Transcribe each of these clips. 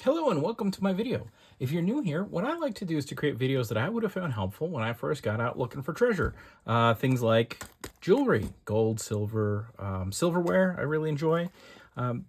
Hello and welcome to my video. If you're new here, what I like to do is to create videos that I would have found helpful when I first got out looking for treasure. Things like jewelry, gold, silver, silverware I really enjoy.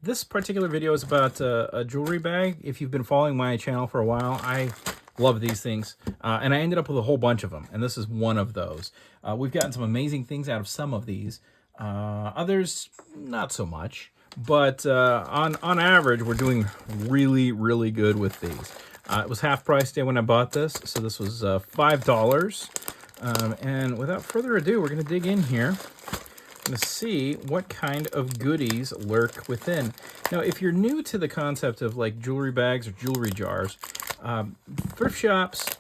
This particular video is about a jewelry bag. If you've been following my channel for a while, I love these things. And I ended up with a whole bunch of them, and this is one of those. We've gotten some amazing things out of some of these. Others, not so much. But on average, we're doing really, really good with these. It was half price day when I bought this, so this was $5. And without further ado, we're going to dig in here. I'm going to see what kind of goodies lurk within. Now, if you're new to the concept of like jewelry bags or jewelry jars, thrift shops,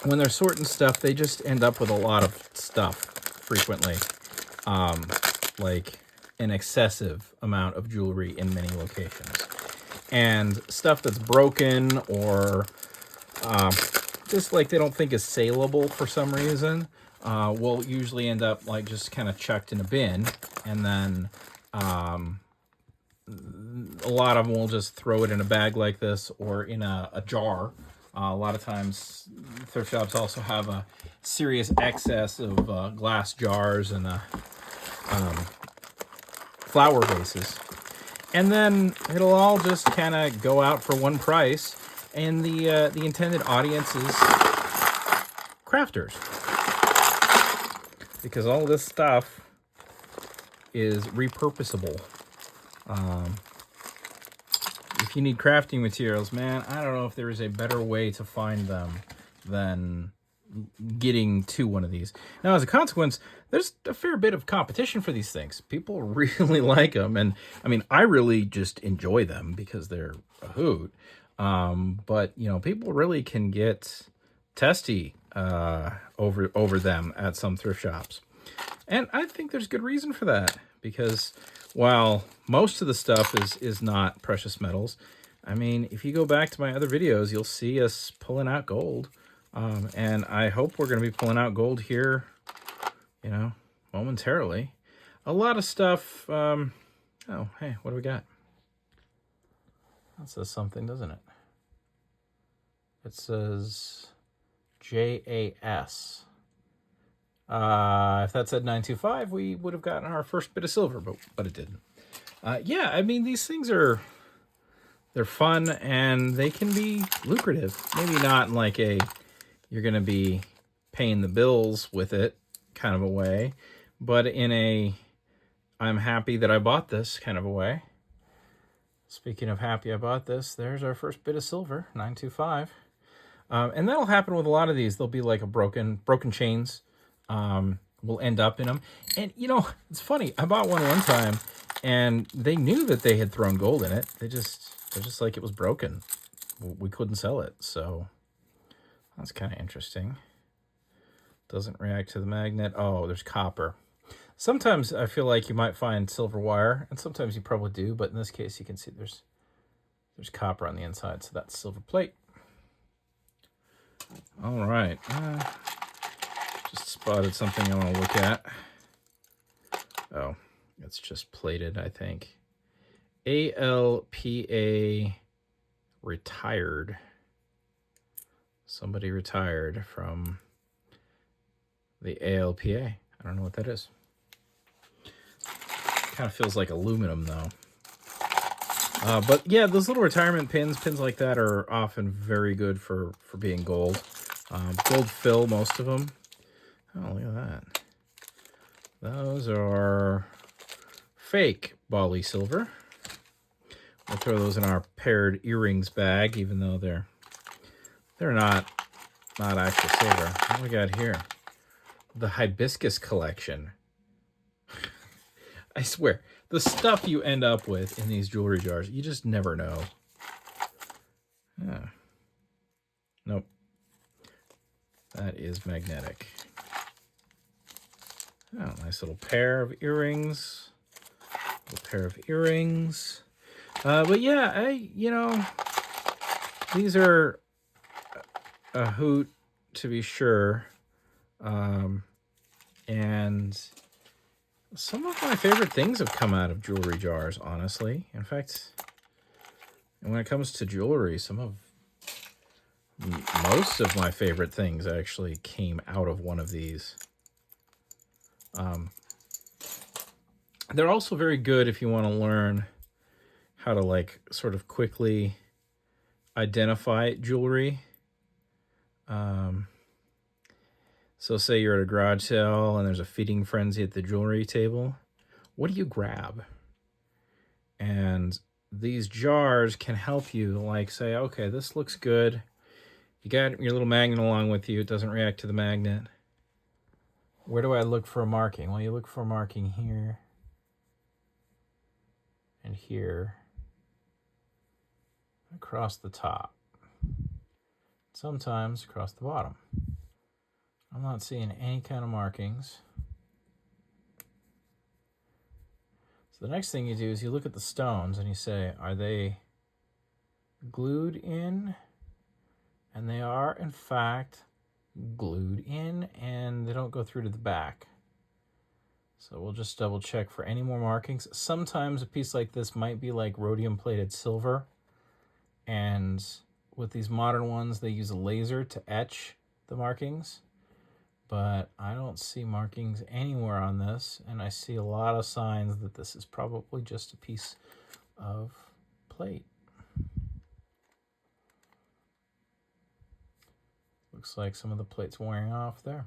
when they're sorting stuff, they just end up with a lot of stuff frequently. Like an excessive amount of jewelry in many locations. And stuff that's broken or just like they don't think is saleable for some reason will usually end up like just kind of chucked in a bin, and then a lot of them will just throw it in a bag like this or in a jar. A lot of times thrift shops also have a serious excess of glass jars and flower vases, and then it'll all just kind of go out for one price, and the intended audience is crafters, because all this stuff is repurposable. If you need crafting materials, man, I don't know if there is a better way to find them than getting to one of these. Now, as a consequence, there's a fair bit of competition for these things. People really like them, and I mean, I really just enjoy them because they're a hoot. But you know, people really can get testy over them at some thrift shops, and I think there's good reason for that, because while most of the stuff is not precious metals, I mean, if you go back to my other videos, you'll see us pulling out gold. And I hope we're going to be pulling out gold here, you know, momentarily. A lot of stuff. Oh, hey, what do we got? That says something, doesn't it? It says JAS. If that said 925, we would have gotten our first bit of silver, but it didn't. Yeah, I mean, these things they're fun and they can be lucrative. Maybe not in like a you're going to be paying the bills with it kind of a way, but in a I'm happy that I bought this kind of a way. Speaking of happy I bought this, there's our first bit of silver, 925. And that'll happen with a lot of these. There'll be like a broken chains will end up in them. And you know, it's funny, I bought one time and they knew that they had thrown gold in it. They're just like, it was broken. We couldn't sell it, so that's kind of interesting. Doesn't react to the magnet. Oh, there's copper. Sometimes I feel like you might find silver wire, and sometimes you probably do, but in this case you can see there's copper on the inside, so that's silver plate. All right. Just spotted something I want to look at. Oh, it's just plated, I think. ALPA retired. Somebody retired from the ALPA. I don't know what that is. Kind of feels like aluminum, though. But yeah, those little retirement pins like that are often very good for being gold. Gold fill, most of them. Oh, look at that. Those are fake Bali silver. We'll throw those in our paired earrings bag, even though they're not actual silver. What do we got here? The hibiscus collection. I swear, the stuff you end up with in these jewelry jars, you just never know. Yeah. Nope. That is magnetic. Oh, nice little pair of earrings. But yeah, you know, these are a hoot to be sure. And Some of my favorite things have come out of jewelry jars, honestly. In fact, when it comes to jewelry, most of my favorite things actually came out of one of these. They're also very good if you want to learn how to like sort of quickly identify jewelry. So say you're at a garage sale and there's a feeding frenzy at the jewelry table. What do you grab? And these jars can help you like say, okay, this looks good. You got your little magnet along with you. It doesn't react to the magnet. Where do I look for a marking? Well, you look for a marking here and here across the top. Sometimes across the bottom. I'm not seeing any kind of markings. So the next thing you do is you look at the stones and you say, are they glued in? And they are, in fact, glued in, and they don't go through to the back. So we'll just double check for any more markings. Sometimes a piece like this might be like rhodium plated silver. And with these modern ones, they use a laser to etch the markings. But I don't see markings anywhere on this, and I see a lot of signs that this is probably just a piece of plate. Looks like some of the plate's wearing off there.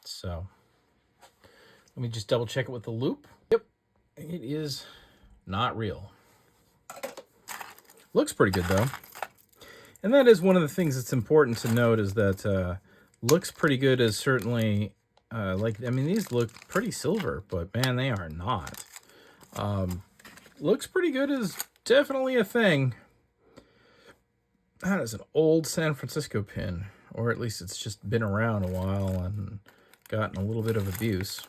So let me just double check it with the loop. Yep, it is not real. Looks pretty good though. And that is one of the things that's important to note is that looks pretty good is certainly, these look pretty silver, but man, they are not. Looks pretty good is definitely a thing. That is an old San Francisco pin, or at least it's just been around a while and gotten a little bit of abuse.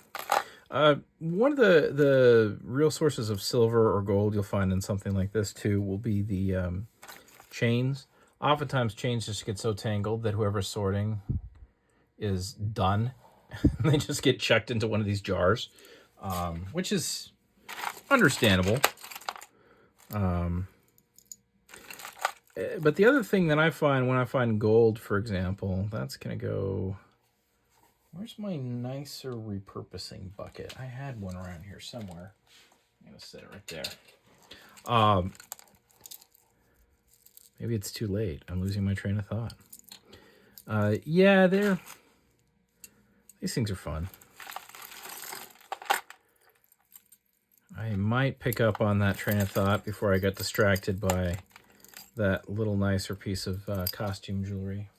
One of the real sources of silver or gold you'll find in something like this too will be the chains. Oftentimes chains just get so tangled that whoever's sorting is done. They just get chucked into one of these jars, which is understandable. But the other thing that I find when I find gold, for example, that's going to go... Where's my nicer repurposing bucket? I had one around here somewhere. I'm going to set it right there. Maybe it's too late. I'm losing my train of thought. Yeah, these things are fun. I might pick up on that train of thought before I got distracted by that little nicer piece of costume jewelry.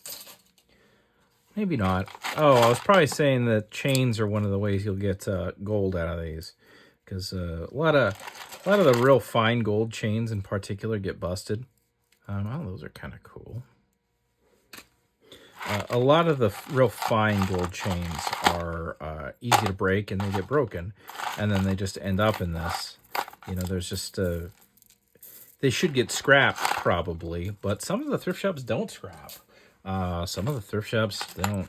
Maybe not. Oh, I was probably saying that chains are one of the ways you'll get gold out of these, because a lot of the real fine gold chains in particular get busted. Oh, those are kind of cool. A lot of the real fine gold chains are easy to break, and they get broken, and then they just end up in this. You know, there's just they should get scrapped probably, but some of the thrift shops don't scrap. Some of the thrift shops don't.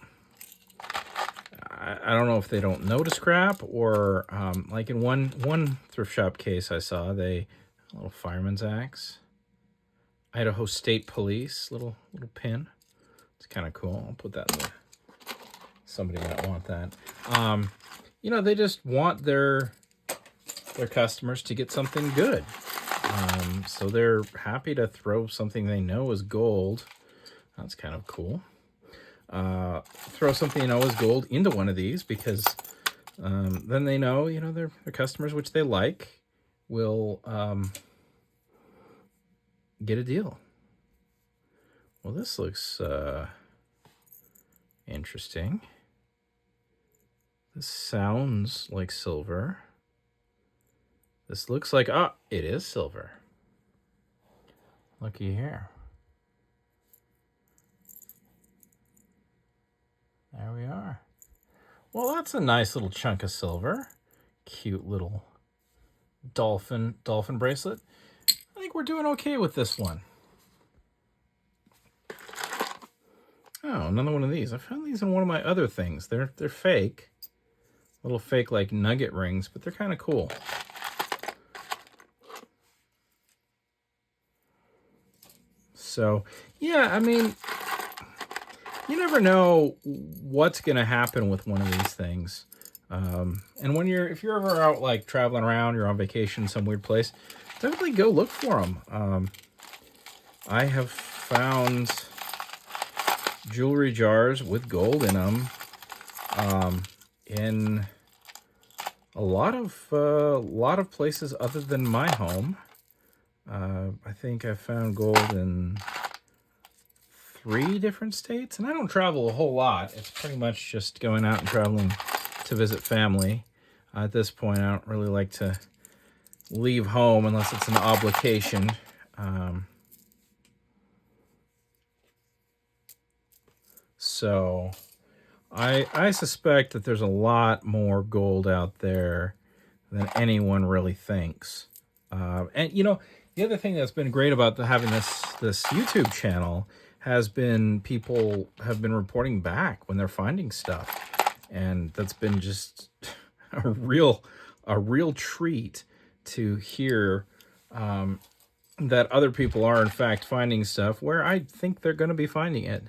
I don't know if they don't know to scrap, or like in one thrift shop case I saw, a little fireman's axe, Idaho State Police little pin. It's kind of cool. I'll put that in there. Somebody might want that. You know, they just want their customers to get something good. So they're happy to throw something they know is gold. That's kind of cool. Throw something you know is gold into one of these, because then they know, you know, their customers, which they like, will get a deal. Well, this looks interesting. This sounds like silver. This looks like, it is silver. Looky here. There we are. Well, that's a nice little chunk of silver. Cute little dolphin bracelet. I think we're doing okay with this one. Oh, another one of these. I found these in one of my other things. They're fake. Little fake like nugget rings, but they're kind of cool. So, yeah, I mean, you never know what's going to happen with one of these things. And if you're ever out like traveling around, you're on vacation, some weird place, definitely go look for them. I have found jewelry jars with gold in them in a lot of places other than my home. I think I found gold in 3 different states, and I don't travel a whole lot. It's pretty much just going out and traveling to visit family. At this point, I don't really like to leave home unless it's an obligation. So I suspect that there's a lot more gold out there than anyone really thinks. And you know, the other thing that's been great about having this YouTube channel has been people have been reporting back when they're finding stuff, and that's been just a real treat to hear that other people are in fact finding stuff where I think they're going to be finding it.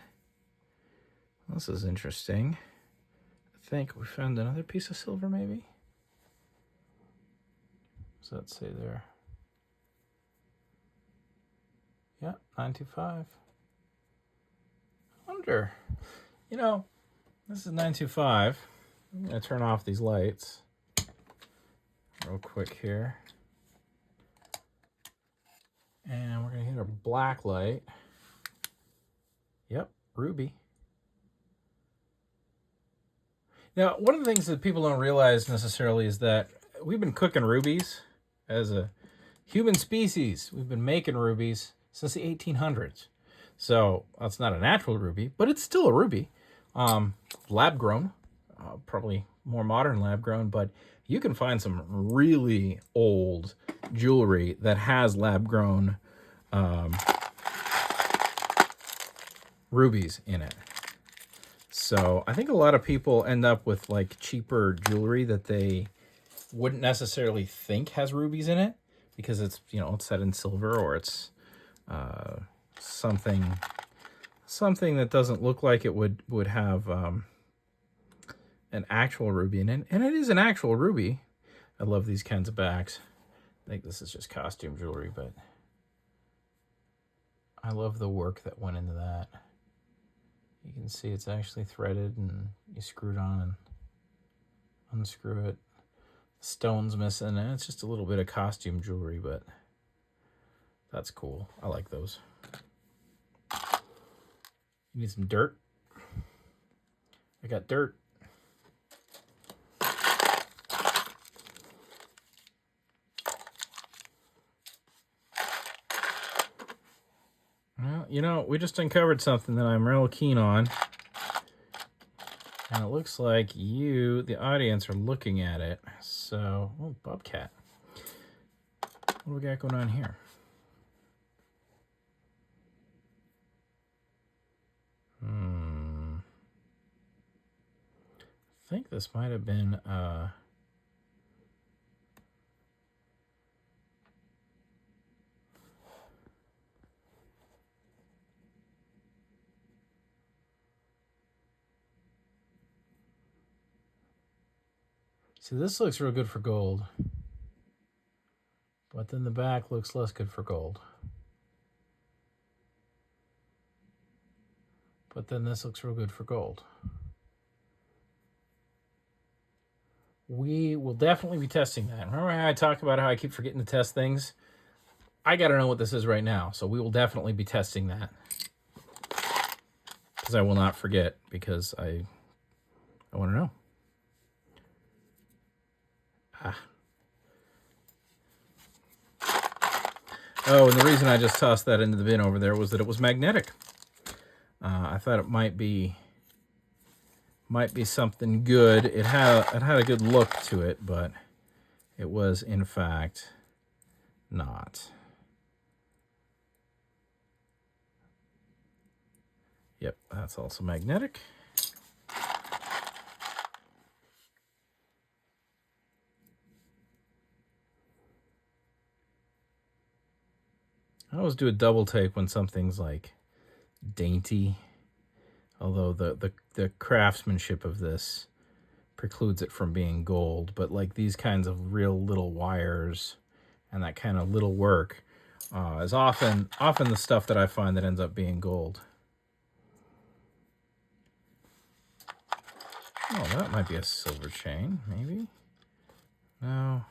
This is interesting. I think we found another piece of silver, maybe. What's that say there? Yeah, 925. I wonder, you know, this is 925. I'm going to turn off these lights real quick here. And we're going to hit a black light. Yep, ruby. Now, one of the things that people don't realize necessarily is that we've been cooking rubies as a human species. We've been making rubies since the 1800s. So that's not a natural ruby, but it's still a ruby. Lab grown, probably more modern lab grown, but you can find some really old jewelry that has lab grown rubies in it. So I think a lot of people end up with like cheaper jewelry that they wouldn't necessarily think has rubies in it because it's, you know, it's set in silver, or it's something that doesn't look like it would have an actual ruby in it. And it is an actual ruby. I love these kinds of backs. I think this is just costume jewelry, but I love the work that went into that. You can see it's actually threaded, and you screw it on and unscrew it. Stone's missing, and it's just a little bit of costume jewelry, but that's cool. I like those. You need some dirt? I got dirt. Well, you know, we just uncovered something that I'm real keen on. And it looks like you, the audience, are looking at it. So, oh, bobcat. What do we got going on here? I think this might have been see, this looks real good for gold. But then the back looks less good for gold. But then this looks real good for gold. We will definitely be testing that. Remember how I talk about how I keep forgetting to test things? I got to know what this is right now. So we will definitely be testing that. Because I will not forget, because I want to know. Oh, and the reason I just tossed that into the bin over there was that it was magnetic. I thought it might be something good. It had a good look to it, but it was in fact not. Yep, that's also magnetic. I always do a double take when something's like dainty, although the craftsmanship of this precludes it from being gold. But like these kinds of real little wires and that kind of little work is often the stuff that I find that ends up being gold. Oh, that might be a silver chain, maybe. No.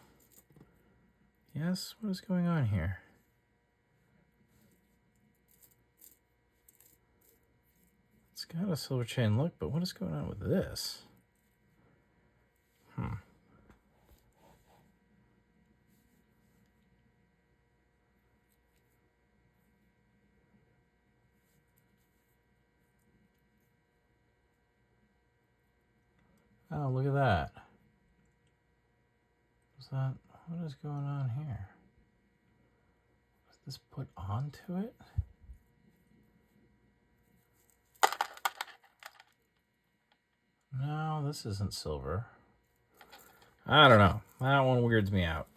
Yes, what is going on here? It's got a silver chain look, but what is going on with this? Oh, look at that. What is going on here? Was this put onto it? No, this isn't silver. I don't know. That one weirds me out.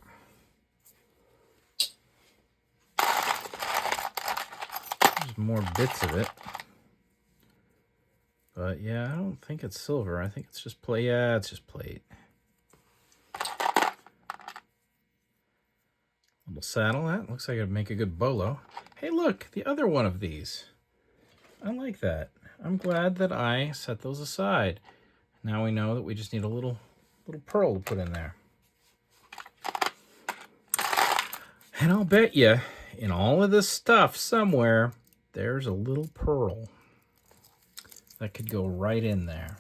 There's more bits of it. But yeah, I don't think it's silver. I think it's just plate. Yeah, it's just plate. Little saddle. That looks like it'd make a good bolo. Hey, look, the other one of these. I like that. I'm glad that I set those aside. Now we know that we just need a little pearl to put in there. And I'll bet you, in all of this stuff somewhere, there's a little pearl that could go right in there.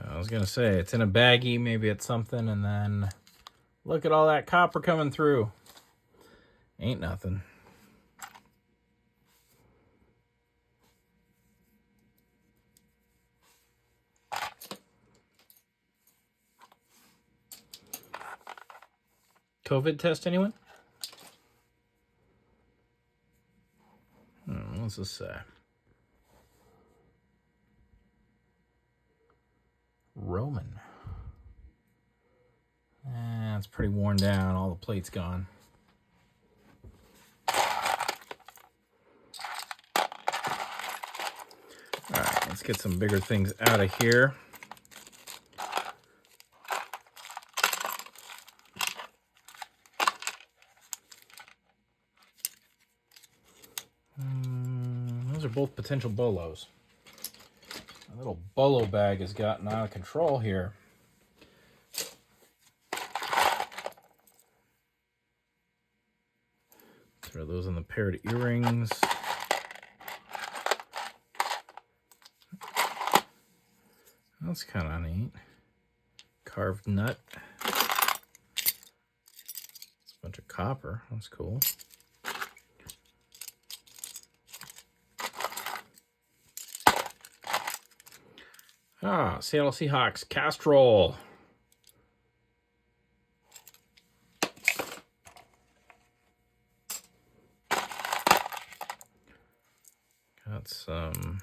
I was gonna say, it's in a baggie, maybe it's something, and then look at all that copper coming through. Ain't nothing. COVID test, anyone? What's this say? Roman. It's pretty worn down. All the plate's gone. All right, let's get some bigger things out of here. Those are both potential bolos. My little bolo bag has gotten out of control here. Throw those in the paired earrings. That's kind of neat. Carved nut. It's a bunch of copper. That's cool. Seattle Seahawks Castrol. Got some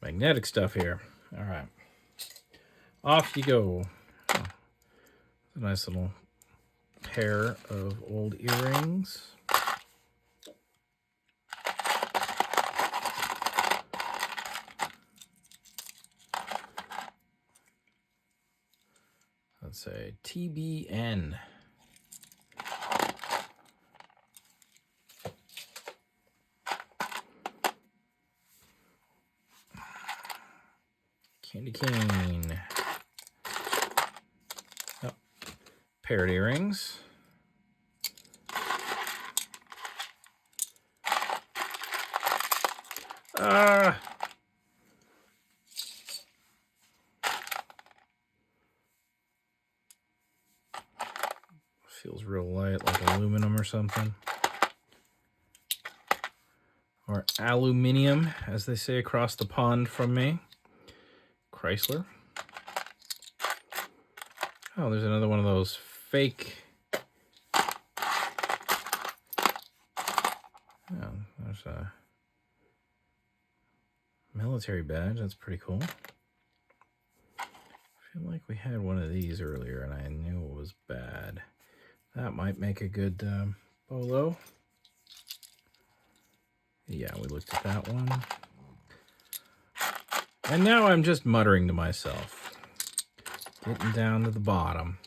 magnetic stuff here. All right. Off you go. Oh, a nice little pair of old earrings. Let's say TBN. Candy cane. Oh, paired earrings. Feels real light, like aluminum or something. Or aluminium, as they say across the pond from me. Chrysler. Oh, there's another one of those fake There's a military badge. That's pretty cool. I feel like we had one of these earlier and I knew it was bad. That might make a good polo. Yeah, we looked at that one. And now I'm just muttering to myself. Getting down to the bottom.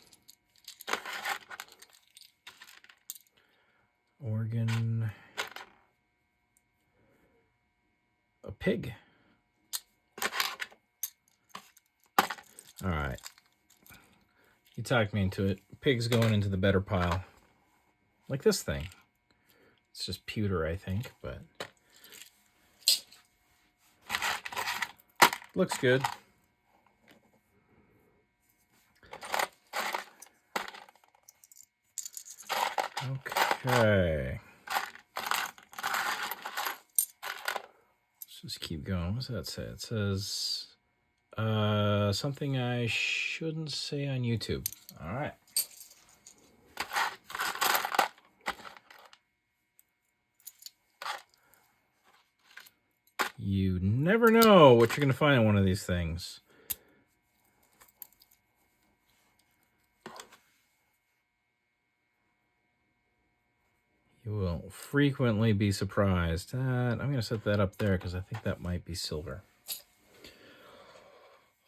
Organ. A pig. All right. You talked me into it. Pig's going into the better pile. Like this thing. It's just pewter, I think, but looks good. Okay. Let's just keep going. What's that say? It says something I shouldn't say on YouTube. All right. You never know what you're going to find in one of these things. You will frequently be surprised. I'm going to set that up there because I think that might be silver.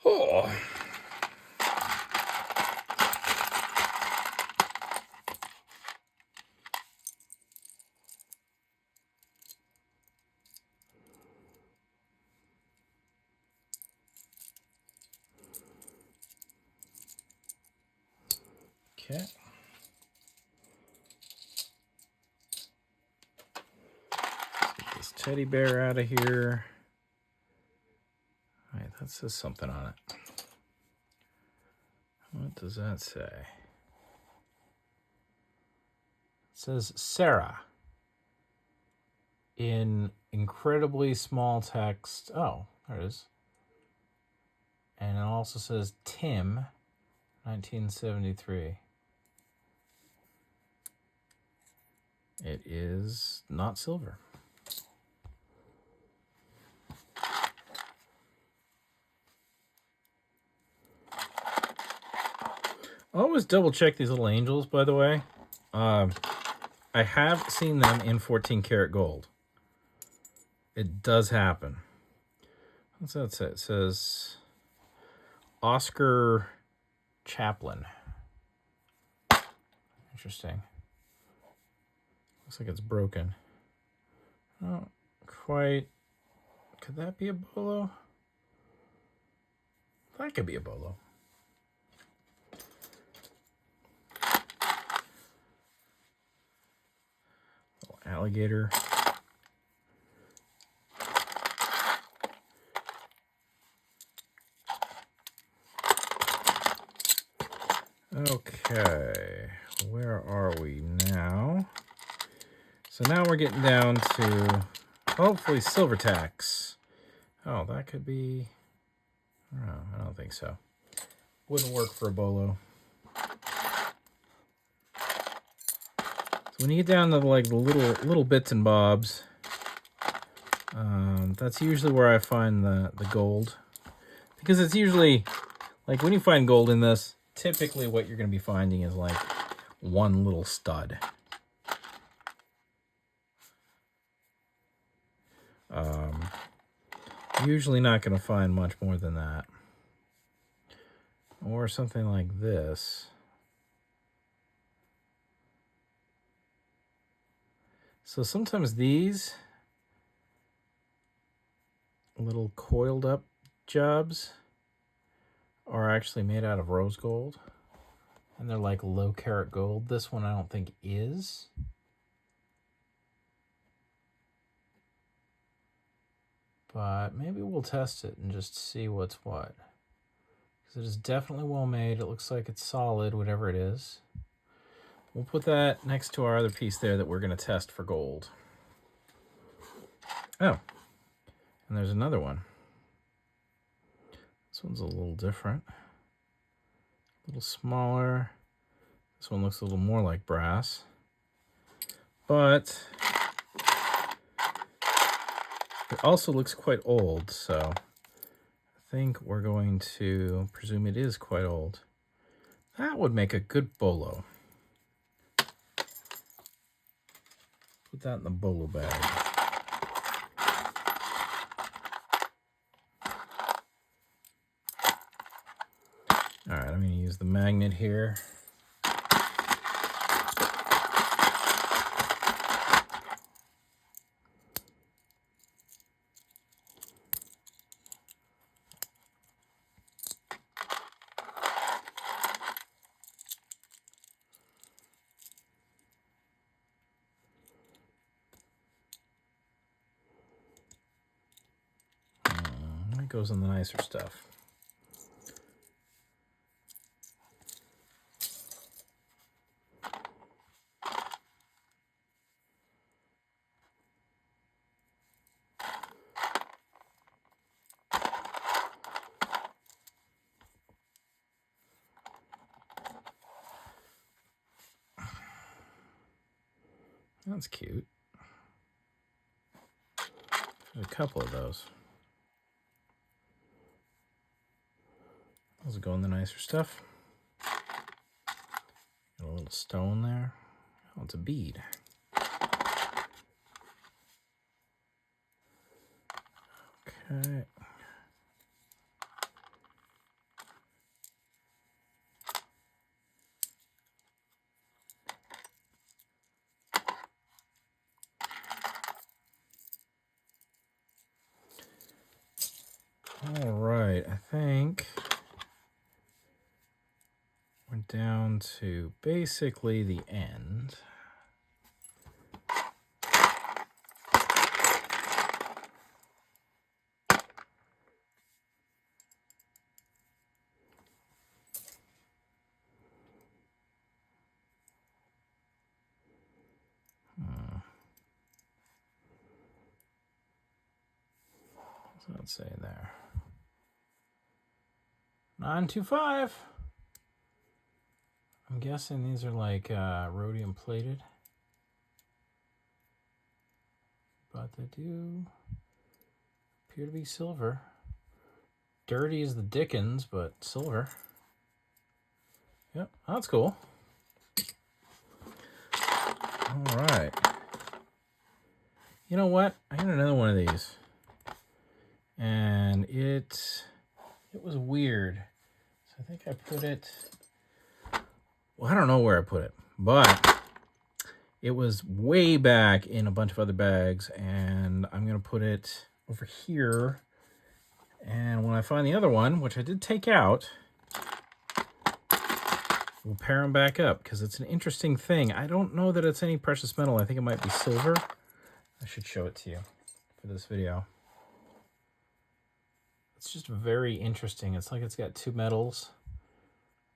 Oh. Okay. Get this teddy bear out of here. All right, that says something on it. What does that say? It says Sarah in incredibly small text. Oh, there it is. And it also says Tim, 1973. It is not silver. Always double check these little angels, by the way. I have seen them in 14 karat gold. It does happen. What's that say? It says Oscar Chaplin. Interesting. Looks like it's broken. Not quite. Could that be a bolo? That could be a bolo. Little alligator. Okay, where are we now? So now we're getting down to hopefully silver tax. Oh, that could be. Oh, I don't think so. Wouldn't work for a bolo. So when you get down to like the little bits and bobs, that's usually where I find the gold, because it's usually like when you find gold in this, typically what you're going to be finding is like one little stud. Usually not going to find much more than that. Or something like this. So sometimes these little coiled up jobs are actually made out of rose gold. And they're like low carat gold. This one I don't think is. But maybe we'll test it and just see what's what. Because it is definitely well made. It looks like it's solid, whatever it is. We'll put that next to our other piece there that we're going to test for gold. Oh, and there's another one. This one's a little different. A little smaller. This one looks a little more like brass. But It also looks quite old, so I think we're going to presume it is quite old. That would make a good bolo. Put that in the bolo bag. All right, I'm going to use the magnet here. That goes in the nicer stuff. That's cute. There's a couple of those. Those go in the nicer stuff. Got a little stone there. Oh, it's a bead. Okay. All right, I think we're down to basically the end. What's that say there? 925. I'm guessing these are like rhodium plated, but they do appear to be silver. Dirty as the dickens, but silver. Yep, that's cool. All right. You know what? I got another one of these, and it was weird. So I think I put it. Well, I don't know where I put it, but it was way back in a bunch of other bags, and I'm gonna put it over here. And when I find the other one, which I did take out, we'll pair them back up because it's an interesting thing. I don't know that it's any precious metal. I think it might be silver. I should show it to you for this video. It's just very interesting. It's like it's got two metals.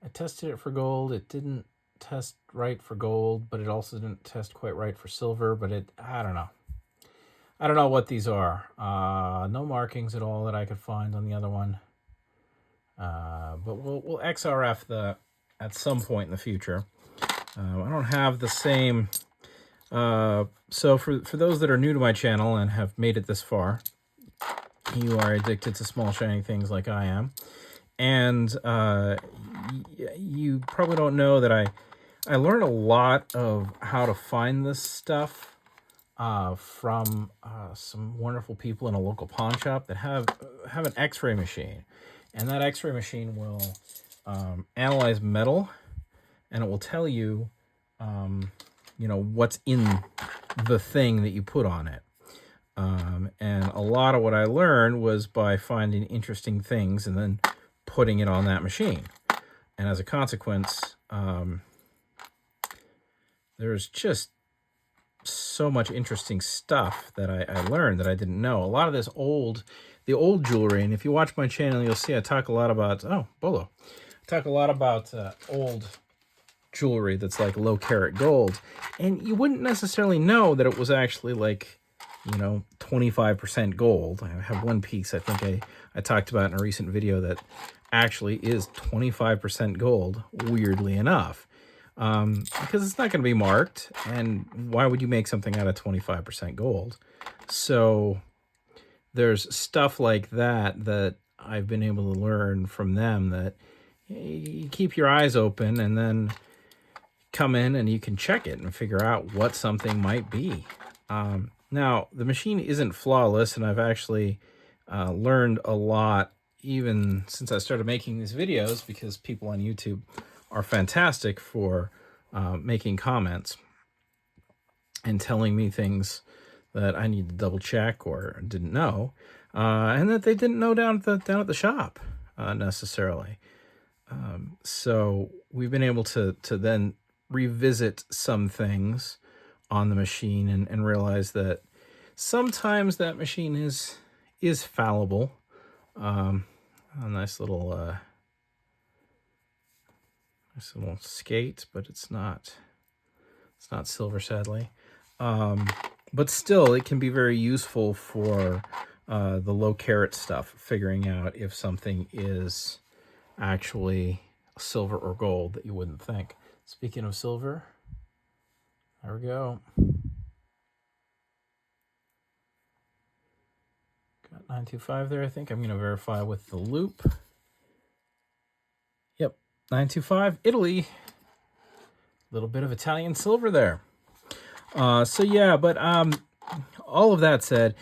I tested it for gold. It didn't test right for gold, but it also didn't test quite right for silver. But I don't know. I don't know what these are. No markings at all that I could find on the other one. But we'll XRF at some point in the future. I don't have the same. So for those that are new to my channel and have made it this far, you are addicted to small shiny things like I am, and you probably don't know that I learned a lot of how to find this stuff from some wonderful people in a local pawn shop that have an X-ray machine, and that X-ray machine will analyze metal, and it will tell you, what's in the thing that you put on it. And a lot of what I learned was by finding interesting things and then putting it on that machine. And as a consequence, there's just so much interesting stuff that I learned that I didn't know. A lot of the old jewelry, and if you watch my channel, you'll see I talk a lot about, bolo. I talk a lot about old jewelry that's like low carat gold. And you wouldn't necessarily know that it was actually like, 25% gold. I have one piece I think I talked about in a recent video that actually is 25% gold, weirdly enough. Because it's not going to be marked, and why would you make something out of 25% gold? So there's stuff like that that I've been able to learn from them, that you keep your eyes open and then come in and you can check it and figure out what something might be. Now, the machine isn't flawless, and I've actually learned a lot even since I started making these videos, because people on YouTube are fantastic for making comments and telling me things that I need to double check or didn't know, and that they didn't know down at the shop necessarily. So we've been able to then revisit some things on the machine and realize that sometimes that machine is fallible. A nice little skate, but it's not silver, sadly. But still, it can be very useful for the low carat stuff, figuring out if something is actually silver or gold that you wouldn't think. Speaking of silver, there we go. Got 925 there, I think. I'm going to verify with the loop. Yep, 925, Italy. A little bit of Italian silver there. So yeah, but all of that said,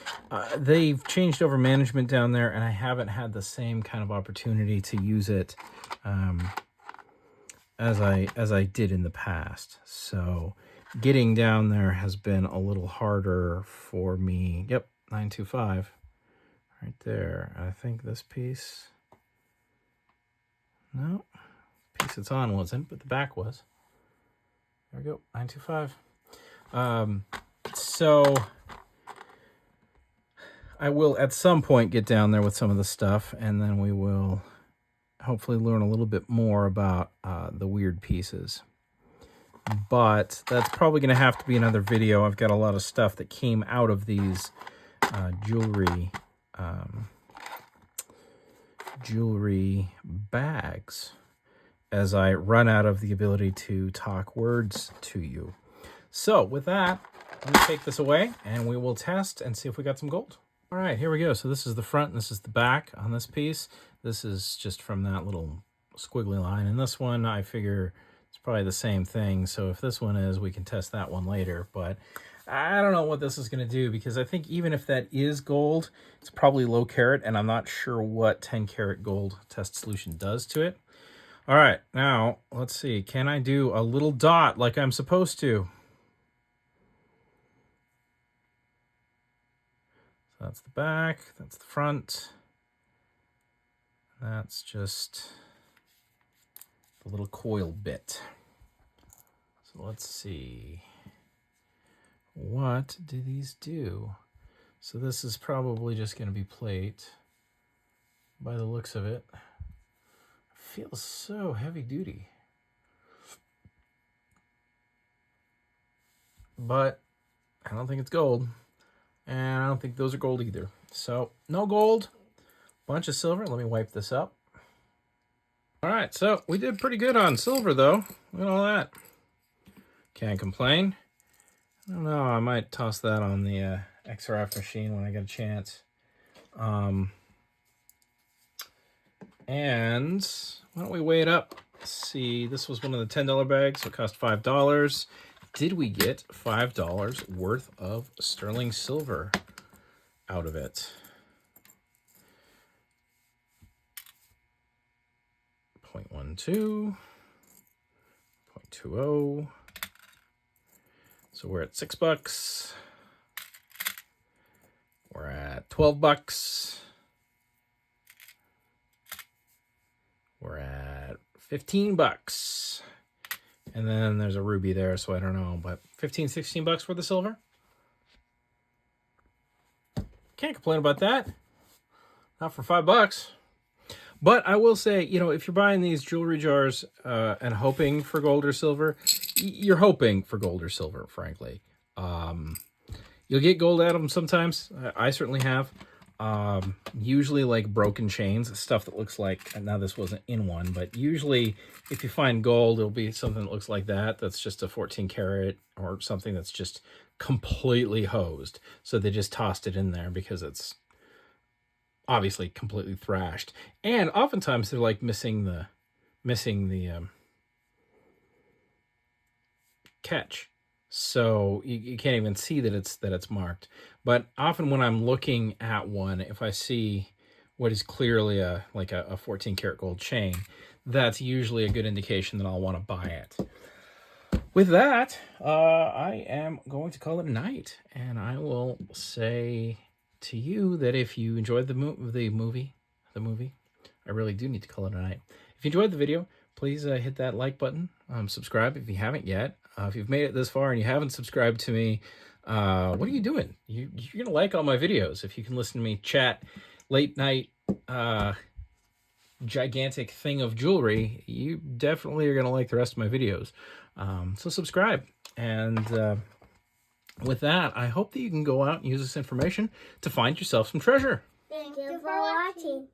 they've changed over management down there, and I haven't had the same kind of opportunity to use it as I did in the past. So getting down there has been a little harder for me. Yep, 925 right there. I think this piece, no, piece it's on wasn't, but the back was. There we go, 925. So I will at some point get down there with some of the stuff, and then we will hopefully learn a little bit more about the weird pieces. But that's probably going to have to be another video. I've got a lot of stuff that came out of these jewelry bags as I run out of the ability to talk words to you. So with that, let me take this away and we will test and see if we got some gold. All right, here we go. So this is the front and this is the back on this piece. This is just from that little squiggly line. And this one, I figure it's probably the same thing. So if this one is, we can test that one later. But I don't know what this is going to do, because I think even if that is gold, it's probably low carat, and I'm not sure what 10 karat gold test solution does to it. All right, now let's see. Can I do a little dot like I'm supposed to? So that's the back, that's the front. That's just the little coil bit. So let's see. What do these do? So this is probably just going to be plate by the looks of it. It feels so heavy duty. But I don't think it's gold. And I don't think those are gold either. So no gold, bunch of silver. Let me wipe this up. All right, so we did pretty good on silver though. Look at all that. Can't complain. I don't know, I might toss that on the XRF machine when I get a chance. And why don't we weigh it up? Let's see, this was one of the $10 bags, so it cost $5. Did we get $5 worth of sterling silver out of it? 0.12, 0.20. So we're at $6. We're at $12. We're at $15. And then there's a ruby there, so I don't know, but 15, 16 bucks for the silver. Can't complain about that. Not for $5. But I will say, you know, if you're buying these jewelry jars and hoping for gold or silver, you're hoping for gold or silver, frankly. You'll get gold out of them sometimes. I certainly have. Usually like broken chains, stuff that looks like, and now this wasn't in one, but usually if you find gold, it'll be something that looks like that. That's just a 14 karat or something that's just completely hosed. So they just tossed it in there because it's obviously completely thrashed. And oftentimes they're like missing the catch. So you can't even see that it's marked. But often when I'm looking at one, if I see what is clearly a 14 karat gold chain, that's usually a good indication that I'll want to buy it. With that, I am going to call it a night, and I will say to you that if you enjoyed the movie, I really do need to call it a night. If you enjoyed the video, please hit that like button. Subscribe if you haven't yet. If you've made it this far and you haven't subscribed to me, what are you doing? You're going to like all my videos. If you can listen to me chat late night, gigantic thing of jewelry, you definitely are going to like the rest of my videos. So subscribe. And with that, I hope that you can go out and use this information to find yourself some treasure. Thank you for watching.